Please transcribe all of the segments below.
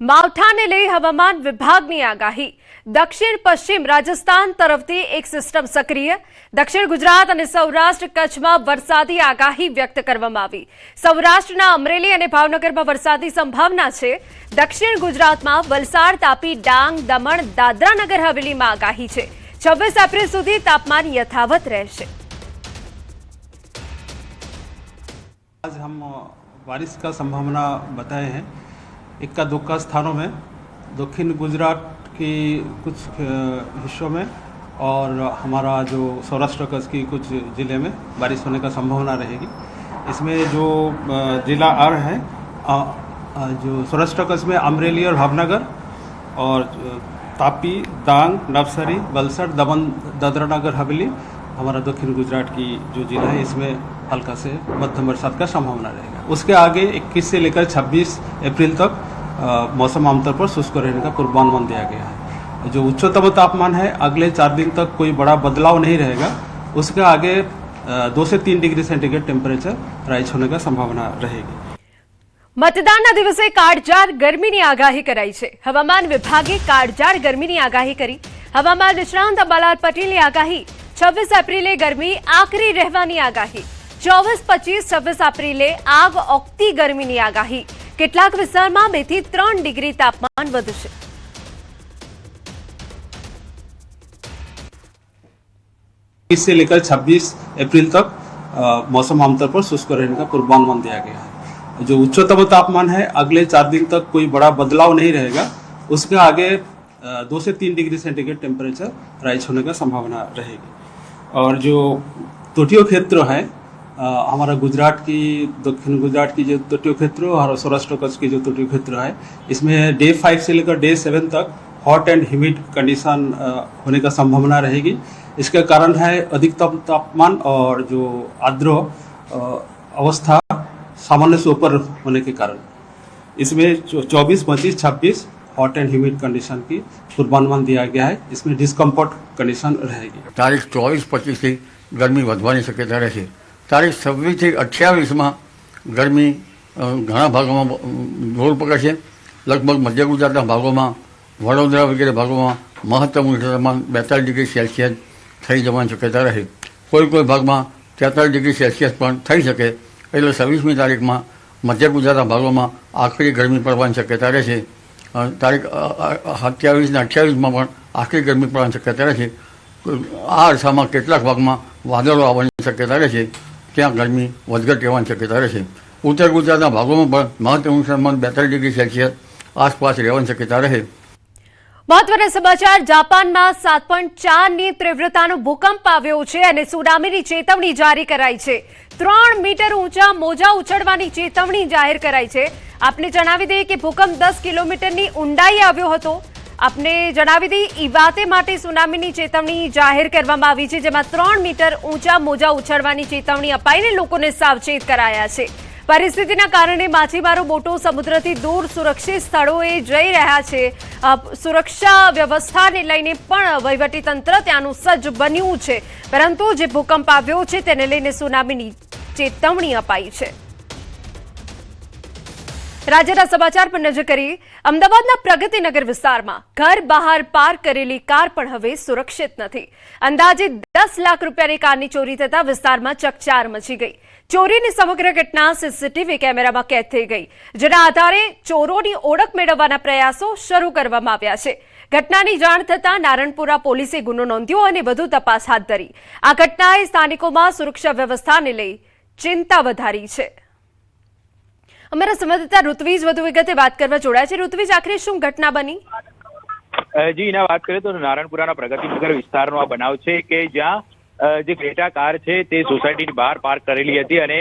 માવઠાને લઈ હવામાન વિભાગની આગાહી। દક્ષિણ પશ્ચિમ રાજસ્થાન તરફથી એક સિસ્ટમ સક્રિય। દક્ષિણ ગુજરાત અને સૌરાષ્ટ્ર કચ્છમાં વરસાદી આગાહી વ્યક્ત કરવામાં આવી। સૌરાષ્ટ્રના અમરેલી અને ભાવનગરમાં વરસાદની સંભાવના છે। દક્ષિણ ગુજરાતમાં વલસાડ, તાપી, ડાંગ, દમણ, દાદરા નગર હવેલીમાં આગાહી છે। 26 એપ્રિલ સુધી તાપમાન યથાવત રહેશે। आज हम बारिश का संभावना बताए हैं। इक्का दुक्का स्थानों में दक्षिण गुजरात की कुछ हिस्सों में और हमारा जो सौराष्ट्र कच्छ की कुछ ज़िले में बारिश होने का संभावना रहेगी। इसमें जो ज़िला आ रहे हैं जो सौराष्ट्र कच्छ में अमरेली और भावनगर और तापी, डांग, नवसारी, वलसाड, दमन, दादरा नगर हवेली हमारा दक्षिण गुजरात की जो जिला है इसमें हल्का से मध्यम बरसात का संभावना रहेगा। उसके आगे 21 से लेकर 26 अप्रैल तक मौसम आमतौर पर शुष्क रहने का पूर्वानुमान दिया गया है। जो उच्चतम तापमान है अगले 4 दिन तक कोई बड़ा बदलाव नहीं रहेगा। उसके आगे 2 से 3 डिग्री सेंटीग्रेड टेम्परेचर राइज होने का संभावना रहेगी। मतदानना दिवसे काळझाळ गरमीनी आगाही कराई छे। हवामान विभागे काळझाळ गरमीनी आगाही करी। हवामान निष्णांत अंबालाल पटेलनी आगाही। 26 एप्रिले गरमी आकरी રહેવાની આગાહી। 24, 25, 26 એપ્રિલે આગ ઓગતી ગરમીની આગાહી। કેટલાક વિસ્તારમાં 2 થી 3 ડિગ્રી તાપમાન વધશે। से लेकर 26 अप्रैल तक मौसम आमतौर पर शुष्क रहने का पूर्वानुमान दिया गया है। जो उच्चतम तापमान है अगले 4 दिन तक कोई बड़ा बदलाव नहीं रहेगा। उसके आगे 2 से 3 डिग्री सेंटीग्रेड टेम्परेचर राइज होने का संभावना रहेगी। और जो तटीय क्षेत्र है हमारा गुजरात की दक्षिण गुजरात की जो तटीय क्षेत्र और सौराष्ट्र कच्छ की जो तटीय क्षेत्र है इसमें डे 5 से लेकर डे 7 तक हॉट एंड ह्यूमिड कंडीशन होने का संभावना रहेगी। इसके कारण है अधिकतम तापमान और जो आर्द्र अवस्था सामान्य से ऊपर होने के कारण इसमें 24, 25, 26 हॉट एंड ह्यूमिड कंडीशन की पूर्वानुमान दिया गया है। इसमें डिस्कम्फर्ट कंडीशन रहेगी। तारीख 24-25 થી ગરમી વધવાની શક્યતા રહેશે। તારીખ 26 થી 28 માં ગરમી ઘણા ભાગોમાં જોર પકડશે। લગભગ મધ્ય ગુજરાતના ભાગોમાં વડોદરા વગેરે ભાગોમાં મહત્તમ તાપમાન 42 ડિગ્રી સેલ્સિયસ થઈ જવાની શક્યતા રહે। કોઈ ભાગમાં 43 ડિગ્રી સેલ્સિયસ પણ થઈ શકે। એટલે 26મી તારીખમાં મધ્ય ગુજરાતના ભાગોમાં આખરી ગરમી પડવાની શક્યતા રહેશે। તારીખ 27 ને 28માં પણ આખરી ગરમી પડવાની શક્યતા રહેશે। આ અરસામાં કેટલાક ભાગમાં વાદળો આવવાની શક્યતા રહેશે। ત્યાં ગરમી વધઘટ રહેવાની શક્યતા રહેશે। ઉત્તર ગુજરાતના ભાગોમાં પણ મહત્તમ તાપમાન 42 ડિગ્રી સેલ્સિયસ આસપાસ રહેવાની શક્યતા રહે। મહત્વના સમાચાર। જાપાનમાં 7.4ની તીવ્રતાનો ભૂકંપ આવ્યો છે અને સુનામીની ચેતવણી જારી કરાઈ છે। 3 મીટર ઊંચા મોજા ઉછળવાની ચેતવણી જાહેર કરાઈ છે। આપને જણાવી દઈએ કે ભૂકંપ 10 કિલોમીટરની ઊંડાઈએ આવ્યો હતો। આપને જણાવી દઈએ ઈવાતે માટે સુનામીની ચેતવણી જાહેર કરવામાં આવી છે, જેમાં 3 મીટર ઊંચા મોજા ઉછળવાની ચેતવણી અપાઈને લોકોને સાવચેત કરાયા છે। પરિસ્થિતિના કારણે માછીમારો બોટો સમુદ્રથી દૂર સુરક્ષિત સ્થળોએ જઈ રહ્યા છે। સુરક્ષા વ્યવસ્થાને લઈને પણ વહીવટીતંત્ર ત્યાંનું સજ્જ બન્યું છે, પરંતુ જે ભૂકંપ આવ્યો છે તેને લઈને સુનામીની ચેતવણી અપાઈ છે। રાજ્યના સમાચાર પર નજર કરીએ। અમદાવાદના પ્રગતિનગર વિસ્તારમાં ઘર બહાર પાર્ક કરેલી કાર પણ હવે સુરક્ષિત નથી। અંદાજે 10 લાખ રૂપિયાની કારની ચોરી થતા વિસ્તારમાં ચકચાર મચી ગઈ। ચોરીની સમગ્ર ઘટના સીસીટીવી કેમેરામાં કેદ થઈ ગઈ, જેના આધારે ચોરોની ઓળખ મેળવવાના પ્રયાસો શરૂ કરવામાં આવ્યા છે। ઘટનાની જાણ થતાં નારણપુરા પોલીસે ગુનો નોંધ્યો અને વધુ તપાસ હાથ ધરી। આ ઘટનાએ સ્થાનિકોમાં સુરક્ષા વ્યવસ્થાને લઈ ચિંતા વધારી છે। અમારા સંવાદદાતા ઋત્વિજ વધુ વિગતે વાત કરવા જોડાયા છે। ઋત્વિજ, આખરે શું ઘટના બની? જી એના વાત કરીએ તો નારણપુરાના પ્રગતિનગર વિસ્તારનો આ બનાવ છે કે જ્યાં જે ક્રેટા કાર છે તે સોસાયટીની બહાર પાર્ક કરેલી હતી અને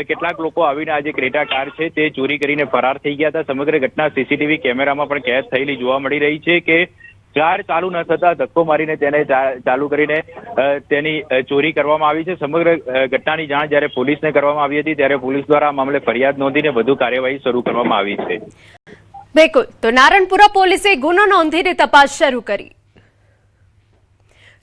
કેટલાક લોકો આવીને આ જે ક્રેટા કાર છે તે ચોરી કરીને ફરાર થઈ ગયા હતા। સમગ્ર ઘટના સીસીટીવી કેમેરામાં પણ કેદ થયેલી જોવા મળી રહી છે કે કાર ચાલુ ન થતા ધક્કો મારીને તેને ચાલુ કરીને તેની ચોરી કરવામાં આવી છે। સમગ્ર ઘટનાની જાણ જ્યારે પોલીસને કરવામાં આવી હતી ત્યારે પોલીસ દ્વારા આ મામલે ફરિયાદ નોંધીને વધુ કાર્યવાહી શરૂ કરવામાં આવી છે। બિલકુલ, તો નારણપુરા પોલીસે ગુનો નોંધીને તપાસ શરૂ કરી।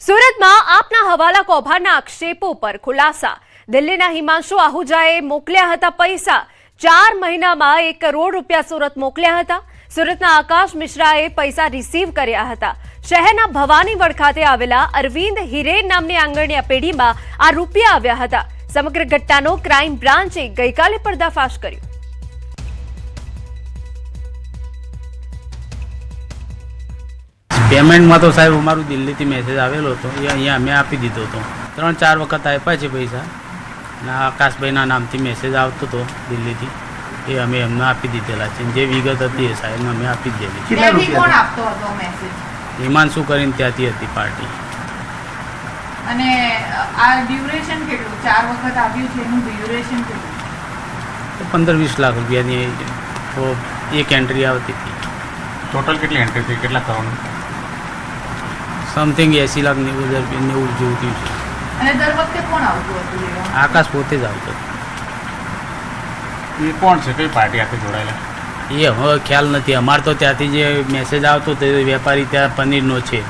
સુરતમાં આપના હવાલા કૌભાંડના આક્ષેપો પર ખુલાસા। દિલ્હીના હિમાંશુ આહુજાએ મોકલ્યા હતા પૈસા। 4 મહિનામાં 1 કરોડ રૂપિયા સુરત મોકલ્યા હતા। સુરતના આકાશ મિશ્રાએ પૈસા રિસીવ કર્યા હતા. શહેરના ભવાનીવડ ખાતે આવેલા અરવિંદ હિરેન નામની આંગણિયા પેઢીમાં આ રૂપિયા આવ્યા હતા. સમગ્ર ઘટનાનો ક્રાઇમ બ્રાન્ચે ગઈકાલે પર્દાફાશ કર્યો. પેમેન્ટમાં તો સાહેબ અમારું દિલ્હીથી મેસેજ આવેલો હતો, એ અહીંયા અમે આપી દીધો હતો. 3-4 વખત આપ્યા છે પૈસા, અને આકાશભાઈના નામથી મેસેજ આવતો હતો દિલ્હીથી, એ અમે એમને આપી દીધેલા છે. જે વિગત હતી એ સાહેબ અમે આપી દીધેલી. કોણ આપતો હતો મેસેજ? હિમાંશુ કરીને ત્યાંથી હતી પાર્ટી. અને આ ડ્યુરેશન કેટલું? 4 વખત આવ્યું છે એનું ડ્યુરેશન કેટલું? 15-20 લાખ રૂપિયાની તો એક એન્ટ્રી આવતી હતી. ટોટલ કેટલી એન્ટ્રી થઈ, કેટલા કરવાનું? સમથિંગ 80 લાખ 90,000 જેવું થયું છે. અને દર વખતે કોણ આવતું હતું લેવા? આકાશ પોતે જ આવતો હતો. એ કોણ છે, કઈ પાર્ટી સાથે જોડાયેલા? એ હવે ખ્યાલ નથી. અમારે તો ત્યાંથી જે મેસેજ આવતો હતો એ વેપારી ત્યાં પનીરનો છે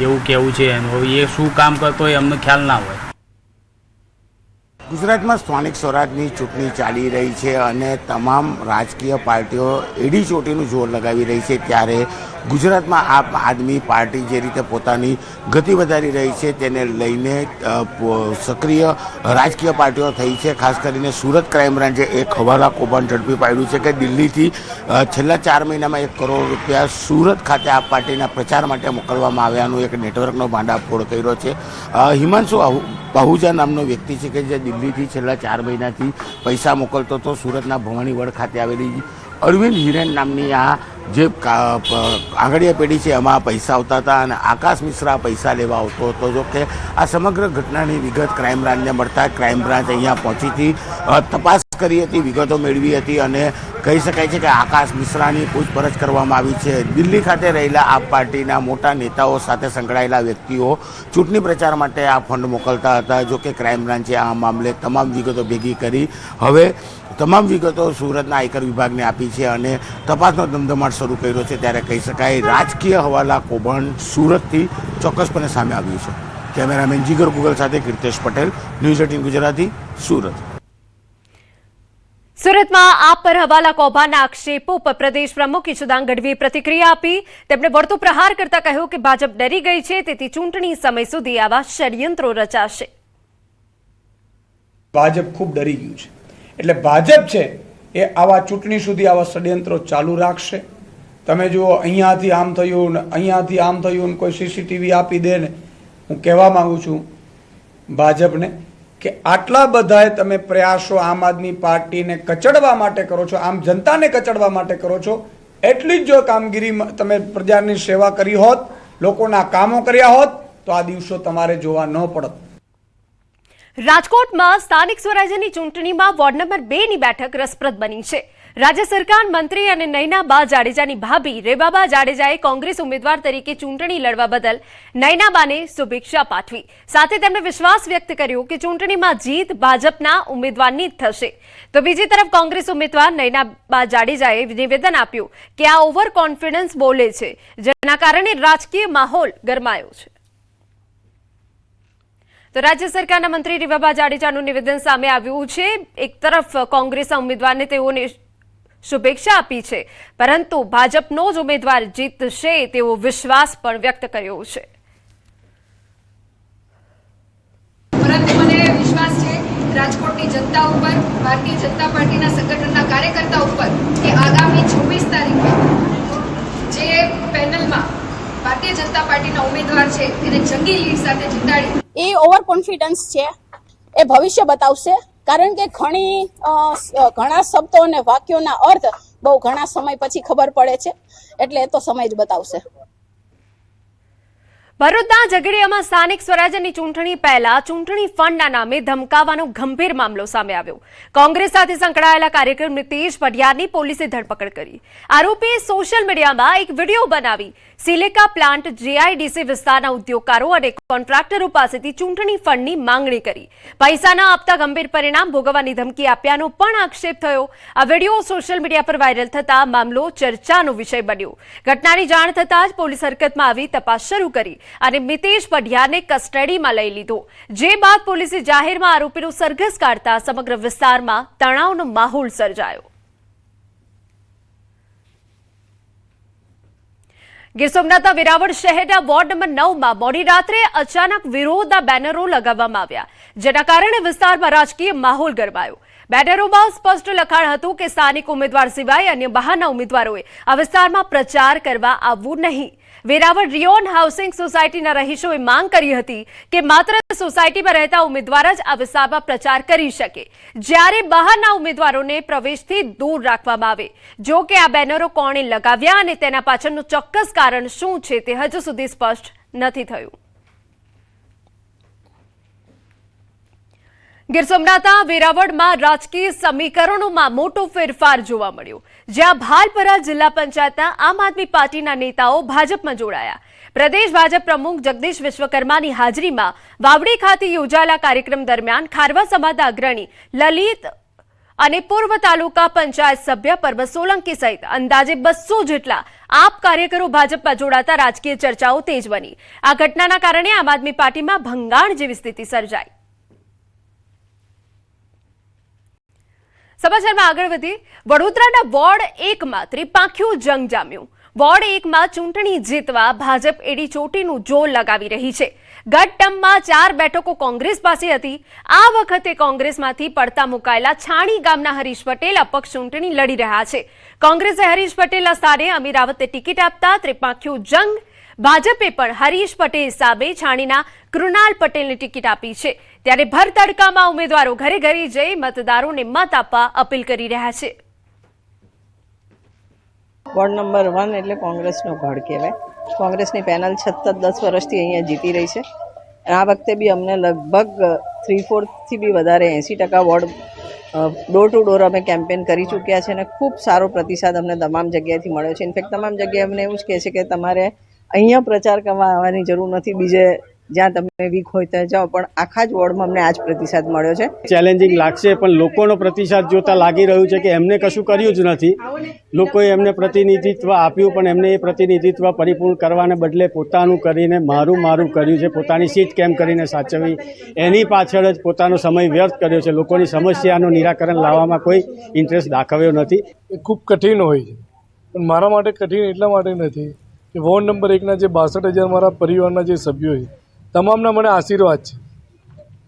એવું કહેવું છે એનું. હવે એ શું કામ કરતો હોય અમને ખ્યાલ ના હોય. ગુજરાતમાં સ્થાનિક સ્વરાજની ચૂંટણી ચાલી રહી છે અને તમામ રાજકીય પાર્ટીઓ એડી ચોટીનું જોર લગાવી રહી છે, ત્યારે ગુજરાતમાં આમ આદમી પાર્ટી જે રીતે પોતાની ગતિ વધારી રહી છે તેને લઈને સક્રિય રાજકીય પાર્ટીઓ થઈ છે. ખાસ કરીને સુરત ક્રાઇમ બ્રાન્ચે એક હવાલા કૌભાંડ ઝડપી પાડ્યું છે કે દિલ્હીથી છેલ્લા 4 મહિનામાં 1 કરોડ રૂપિયા સુરત ખાતે આ પાર્ટીના પ્રચાર માટે મોકલવામાં આવ્યાનું એક નેટવર્કનો ભાંડાફોડ કર્યો છે. હિમાંશુ પાહુજા નામનો વ્યક્તિ છે કે જે દિલ્હીથી છેલ્લા 4 મહિનાથી પૈસા મોકલતો હતો. સુરતના ભવાનીવડ ખાતે આવેલી અરવિંદ હિરેન નામની આ જે આંગળીયા પેઢી છે એમાં પૈસા આવતા હતા અને આકાશ મિશ્રા પૈસા લેવા આવતો હતો. જો કે આ સમગ્ર ઘટનાની વિગત ક્રાઇમ બ્રાન્ચને મળતા ક્રાઇમ બ્રાન્ચ અહીંયા પહોંચીથી તપાસ કરી હતી, વિગતો મેળવી હતી અને કહી શકાય છે કે આકાશ મિશ્રાની પૂછપરછ કરવામાં આવી છે. દિલ્હી ખાતે રહેલા આપ પાર્ટીના મોટા નેતાઓ સાથે સંકળાયેલા વ્યક્તિઓ ચૂંટણી પ્રચાર માટે આ ફંડ મોકલતા હતા. જો કે ક્રાઇમ બ્રાન્ચે આ મામલે તમામ વિગતો ભેગી કરી હવે તમામ વિગતો સુરતના આયકર વિભાગને આપી છે અને તપાસનો ધમધમાટ શરૂ કર્યો છે. ત્યારે કહી શકાય રાજકીય હવાલા કૌભાંડ સુરતથી ચોક્કસપણે સામે આવ્યું છે. કેમેરામેન જીગર ગુગલ સાથે કીર્તેશ પટેલ, ન્યૂઝ 18 ગુજરાતી, સુરત. સુરતમાં આપ પર હવાલા કૌભાંડના આક્ષેપો પર પ્રદેશ પ્રમુખ ઈશુદાન ગઢવીએ પ્રતિક્રિયા આપી. તેમણે વળતો પ્રહાર કરતા કહ્યું કે ભાજપ ડરી ગઈ છે, તેથી ચૂંટણી સમય સુધી આવા ષડયંત્રો રચાશે. ભાજપ ખૂબ ડરી ગયું છે, એટલે ભાજપ છે એ આવા ચૂંટણી સુધી આવા ષડયંત્રો ચાલુ રાખશે. તમે જુઓ, અહીંયાથી આમ થયું ને અહીંયાથી આમ થયું ને કોઈ સીસીટીવી આપી દે ને. હું કહેવા માંગુ છું ભાજપને કે આટલા બધાએ તમે પ્રયાસો આમ આદમી પાર્ટીને કચડવા માટે કરો છો, આમ જનતાને કચડવા માટે કરો છો, એટલી જ જો કામગીરી તમે પ્રજાની સેવા કરી હોત, લોકોના કામો કર્યા હોત તો આ દિવસો તમારે જોવા ન પડત. રાજકોટમાં સ્થાનિક સ્વરાજ્યની ચૂંટણીમાં વોર્ડ નંબર 2 ની બેઠક રસપ્રદ બની છે. રાજ્ય સરકાર મંત્રી અને નયનાબા જાડેજાની ભાભી રેબાબા જાડેજાએ કોંગ્રેસ ઉમેદવાર તરીકે ચૂંટણી લડવા બદલ નયનાબાને શુભેચ્છા પાઠવી. સાથે તેમણે વિશ્વાસ વ્યક્ત કર્યો કે ચૂંટણીમાં જીત ભાજપના ઉમેદવારની જ થશે. તો બીજી તરફ કોંગ્રેસ ઉમેદવાર નયનાબા જાડેજાએ નિવેદન આપ્યું કે આ ઓવર કોન્ફિડન્સ બોલે છે, જેના કારણે રાજકીય માહોલ ગરમાયો છે. તો રાજ્ય સરકારના મંત્રી રેબાબા જાડેજાનું નિવેદન સામે આવ્યું છે. એક તરફ કોંગ્રેસના ઉમેદવારને તેઓને શુભેચ્છા આપી છે, પરંતુ ભાજપનો જ ઉમેદવાર જીતશે તેવો વિશ્વાસ પણ વ્યક્ત કર્યો છે. પરંતુ મને વિશ્વાસ છે રાજકોટની જનતા ઉપર, ભારતીય જનતા પાર્ટીના સંગઠનના કાર્યકર્તા ઉપર કે આગામી 26 તારીખે જે પેનલમાં ભારતીય જનતા પાર્ટીના ઉમેદવાર છે એને જંગી લીડ સાથે જીતાડી. એ ઓવર કોન્ફિડન્સ છે, એ ભવિષ્ય બતાવશે. કારણ કે ઘણા શબ્દો અને વાક્યોના અર્થ બહુ ઘણા સમય પછી ખબર પડે છે, એટલે એ તો સમય જ બતાવશે. ભરૂચના ઝઘડિયામાં સ્થાનિક સ્વરાજ્યની ચૂંટણી પહેલા ચૂંટણી ફંડના નામે ધમકાવવાનો ગંભીર મામલો સામે આવ્યો. કોંગ્રેસ સાથે સંકળાયેલા કાર્યકર નીતિશ પઢિયારની પોલીસે ધરપકડ કરી. આરોપીએ સોશિયલ મીડિયામાં એક વિડીયો બનાવી સિલિકા પ્લાન્ટ જીઆઈડીસી વિસ્તારના ઉદ્યોગકારો અને કોન્ટ્રાક્ટરો પાસેથી ચૂંટણી ફંડની માંગણી કરી. પૈસા ન આપતા ગંભીર પરિણામ ભોગવવાની ધમકી આપ્યાનો પણ આક્ષેપ થયો. આ વિડીયો સોશિયલ મીડિયા પર વાયરલ થતા મામલો ચર્ચાનો વિષય બન્યો. ઘટનાની જાણ થતાં જ પોલીસ હરકતમાં આવી તપાસ શરૂ કરી અને નીતિશ પઢિયારને કસ્ટડીમાં લઈ લીધો. જે બાદ પોલીસે જાહેરમાં આરોપીનો સરઘસ કાઢતા સમગ્ર વિસ્તારમાં તણાવનો માહોલ સર્જાયો. ગીર સોમનાથના વેરાવળ શહેરના વોર્ડ નંબર 9માં મોડી રાત્રે અચાનક વિરોધના બેનરો લગાવવામાં આવ્યા, જેના કારણે વિસ્તારમાં રાજકીય માહોલ ગરમાયો. બેનરોમાં સ્પષ્ટ લખાણ હતું કે સ્થાનિક ઉમેદવાર સિવાય અન્ય બહારના ઉમેદવારોએ આ વિસ્તારમાં પ્રચાર કરવા આવવું નહીં. વેરાવળ રિયોન હાઉસિંગ સોસાયટીના રહીશોએ માંગ કરી હતી કે માત્ર સોસાયટીમાં રહેતા ઉમેદવાર જ આ વિસ્તારમાં પ્રચાર કરી શકે, જ્યારે બહારના ઉમેદવારોને પ્રવેશથી દૂર રાખવામાં આવે. જો કે આ બેનરો કોણે લગાવ્યા અને તેના પાછળનું ચોક્કસ કારણ શું છે તે હજુ સુધી સ્પષ્ટ નથી થયું. ગીર સોમનાથના વેરાવળમાં રાજકીય સમીકરણોમાં મોટો ફેરફાર જોવા મળ્યો, જ્યાં ભાલપરા જિલ્લા પંચાયતના આમ આદમી પાર્ટીના નેતાઓ ભાજપમાં જોડાયા. પ્રદેશ ભાજપ પ્રમુખ જગદીશ વિશ્વકર્માની હાજરીમાં વાવડી ખાતે યોજાયેલા કાર્યક્રમ દરમિયાન ખારવા સમાજના અગ્રણી લલિત અને પૂર્વ તાલુકા પંચાયત સભ્ય પરબત સોલંકી સહિત અંદાજે 200 જેટલા આપ કાર્યકરો ભાજપમાં જોડાતા રાજકીય ચર્ચાઓ તેજ બની. આ ઘટનાના કારણે આમ આદમી પાર્ટીમાં ભંગાણ જેવી સ્થિતિ સર્જાઈ. સમાચારમાં આગળ વધી વડોદરાના વોર્ડ 1માં ત્રિપાંખ્યું જંગ જામ્યું. વોર્ડ 1માં ચૂંટણી જીતવા ભાજપ એડી ચોટીનું જોર લગાવી રહી છે. ગત ટર્મમાં 4 બેઠકો કોંગ્રેસ પાસે હતી. આ વખતે કોંગ્રેસમાંથી પડતા મુકાયેલા છાણી ગામના હરીશ પટેલ અપક્ષ ચૂંટણી લડી રહ્યા છે. કોંગ્રેસે હરીશ પટેલના સ્થાને અમીરાવતે ટિકિટ આપતા ત્રિપાંખ્યું જંગ. ભાજપે પણ હરીશ પટેલ સામે છાણીના કૃણાલ પટેલને ટિકિટ આપી છે. ત્યારે ભર તડકામાં ઉમેદવારો ઘરે ઘરે જઈ મતદારોને મત આપવા અપીલ કરી રહ્યા છે. વોર્ડ નંબર 1 એટલે કોંગ્રેસનો ગઢ કહેવાય. કોંગ્રેસની પેનલ સતત 10 વર્ષથી અહીંયા જીતી રહી છે. આ વખતે બી અમને લગભગ 3/4 થી બી વધારે 80% વોર્ડ ડોર ટુ ડોર અમે કેમ્પેન કરી ચૂક્યા છે અને ખૂબ સારો પ્રતિસાદ અમને તમામ જગ્યાએથી મળ્યો છે. ઇનફેક્ટ તમામ જગ્યાએ અમને એવું જ કહે છે કે તમારે અહીંયા પ્રચાર કરવા આવવાની જરૂર નથી, બીજે જ્યાં તમે વીક હોય ત્યાં જાઓ. પણ આખા જ વોર્ડમાં અમને આ જ પ્રતિસાદ મળ્યો છે. ચેલેન્જિંગ લાગશે, પણ લોકોનો પ્રતિસાદ જોતા લાગી રહ્યું છે કે એમને કશું કર્યું જ નથી. લોકોએ એમને પ્રતિનિધિત્વ આપ્યું, પણ એમને એ પ્રતિનિધિત્વ પરિપૂર્ણ કરવાને બદલે પોતાનું કરીને મારું કર્યું છે. પોતાની સીટ કેમ કરીને સાચવવી એની પાછળ જ પોતાનો સમય વ્યર્થ કર્યો છે. લોકોની સમસ્યાનું નિરાકરણ લાવવામાં કોઈ ઇન્ટરેસ્ટ દાખવ્યો નથી. એ ખૂબ કઠિન હોય છે, પણ મારા માટે કઠિન એટલા માટે નથી કે વોર્ડ નંબર 1ના જે 62,000 મારા પરિવારના જે સભ્યો છે તમામના મને આશીર્વાદ છે.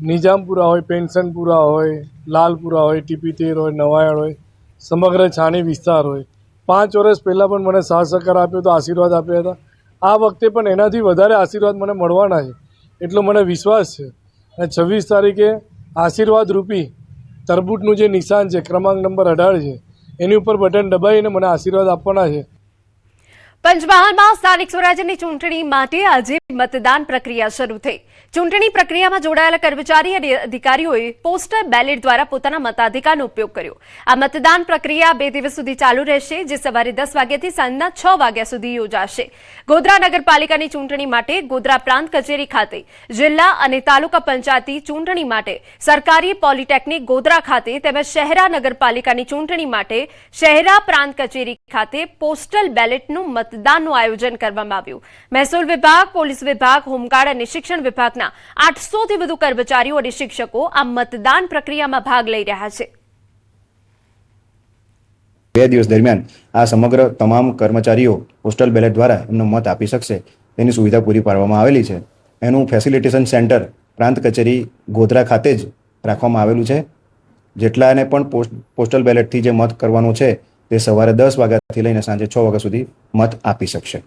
નિજામપુરા હોય, પેન્શનપુરા હોય, લાલપુરા હોય, TP13 હોય, નવાયણ હોય, સમગ્ર છાણી વિસ્તાર હોય. 5 વર્ષ પહેલાં પણ મને સાથ સહકાર આપ્યો તો આશીર્વાદ આપ્યા હતા. આ વખતે પણ એનાથી વધારે આશીર્વાદ મને મળવાના છે એટલો મને વિશ્વાસ છે. અને 26 તારીખે આશીર્વાદ રૂપી તરબૂચનું જે નિશાન છે ક્રમાંક નંબર 18 છે એની ઉપર બટન દબાવીને મને આશીર્વાદ આપવાના છે. પંચમહાલમાં સ્થાનિક સ્વરાજ્યની ચૂંટણી માટે આજે મતદાન પ્રક્રિયા શરૂ થઈ. ચૂંટણી પ્રક્રિયામાં જોડાયેલા કર્મચારી અને અધિકારીઓએ પોસ્ટલ બેલેટ દ્વારા પોતાના મતાધિકારનો ઉપયોગ કર્યો. આ મતદાન પ્રક્રિયા 2 દિવસ સુધી ચાલુ રહેશે, જે સવારે 10 વાગ્યાથી સાંજના 6 વાગ્યા સુધી યોજાશે. ગોધરા નગરપાલિકાની ચૂંટણી માટે ગોધરા પ્રાંત કચેરી ખાતે, જિલ્લા અને તાલુકા પંચાયતી ચૂંટણી માટે સરકારી પોલિટેકનિક ગોધરા ખાતે તેમજ શહેરા નગરપાલિકાની ચૂંટણી માટે શહેરા પ્રાંત કચેરી ખાતે પોસ્ટલ બેલેટનું મતદાનનું આયોજન કરવામાં આવ્યું. મહેસૂલ વિભાગ, પોલીસ વિભાગ, હોમગાર્ડ અને શિક્ષણ વિભાગના 800થી વધુ કર્મચારીઓ અને શિક્ષકો આ મતદાન પ્રક્રિયામાં ભાગ લઈ રહ્યા છે. 2 દિવસ દરમિયાન આ સમગ્ર તમામ કર્મચારીઓ પોસ્ટલ બેલેટ દ્વારા એમનો મત આપી શકશે તેની સુવિધા પૂરી પાડવામાં આવેલી છે. એનું ફેસિલિટેશન સેન્ટર પ્રાંત કચેરી ગોધરા ખાતે જ રાખવામાં આવેલું છે. જેટલાને પણ પોસ્ટલ બેલેટથી જે મત કરવાનો છે તે સવારે 10 વાગ્યાથી લઈને સાંજે 6 વાગ્યા સુધી મત આપી શકશે.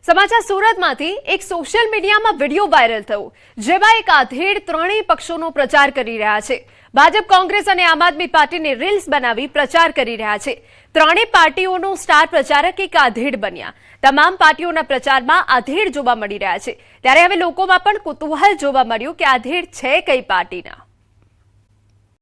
સમાચાર સુરતમાંથી એક સોશિયલ મીડિયામાં વિડીયો વાયરલ થયો, જેમાં એક આધેડ ત્રણેય પક્ષોનો પ્રચાર કરી રહ્યા છે. ભાજપ, કોંગ્રેસ અને આમ આદમી પાર્ટીને રીલ્સ બનાવી પ્રચાર કરી રહ્યા છે. ત્રણેય પાર્ટીઓનો સ્ટાર પ્રચારક એક આધેડ બન્યા. તમામ પાર્ટીઓના પ્રચારમાં આધેડ જોવા મળી રહ્યા છે. ત્યારે હવે લોકોમાં પણ કુતૂહલ જોવા મળ્યું કે આધેડ છે કઈ પાર્ટીના.